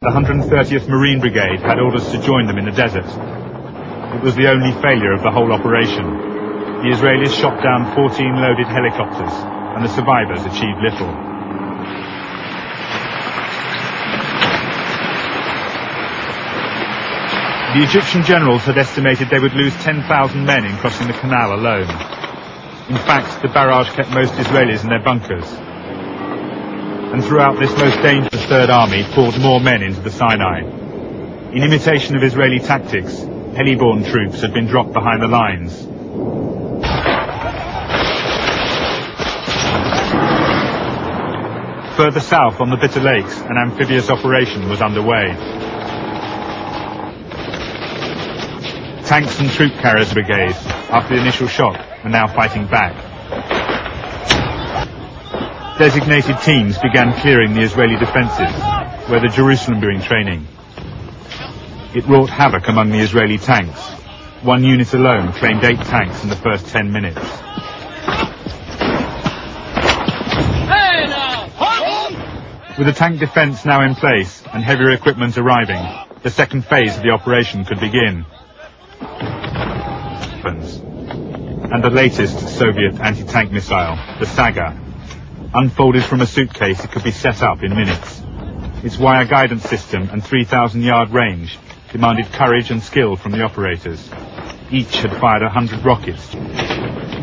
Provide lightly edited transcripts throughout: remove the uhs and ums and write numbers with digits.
The 130th Marine Brigade had orders to join them in the desert. It was the only failure of the whole operation. The Israelis shot down 14 loaded helicopters, and the survivors achieved little. The Egyptian generals had estimated they would lose 10,000 men in crossing the canal alone. In fact, the barrage kept most Israelis in their bunkers. And throughout this most dangerous Third Army poured more men into the Sinai. In imitation of Israeli tactics, heli-borne troops had been dropped behind the lines. Further south on the Bitter Lakes, an amphibious operation was underway. Tanks and troop carriers brigade, after the initial shock, are now fighting back. Designated teams began clearing the Israeli defences, where the Jerusalem doing training. It wrought havoc among the Israeli tanks. One unit alone claimed 8 tanks in the first 10 minutes. With the tank defence now in place and heavier equipment arriving, the second phase of the operation could begin. And the latest Soviet anti-tank missile, the Saga. Unfolded from a suitcase, it could be set up in minutes. Its wire guidance system and 3,000-yard range demanded courage and skill from the operators. Each had fired 100 rockets.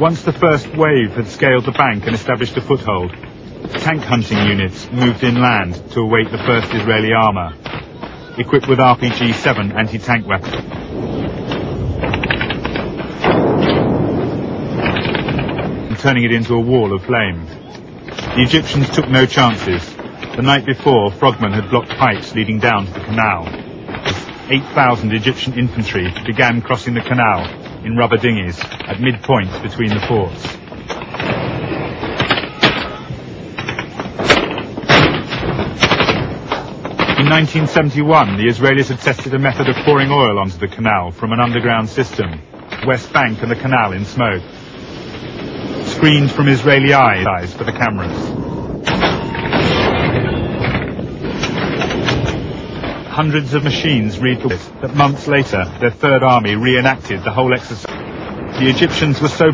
Once the first wave had scaled the bank and established a foothold, tank hunting units moved inland to await the first Israeli armour, equipped with RPG-7 anti-tank weapons. And turning it into a wall of flame. The Egyptians took no chances. The night before, frogmen had blocked pipes leading down to the canal. 8,000 Egyptian infantry began crossing the canal in rubber dinghies at midpoint between the forts. In 1971, the Israelis had tested a method of pouring oil onto the canal from an underground system, West Bank and the canal in smoke. Screened from Israeli eyes for the cameras. Hundreds of machines read that months later, their Third Army reenacted the whole exercise. The Egyptians were so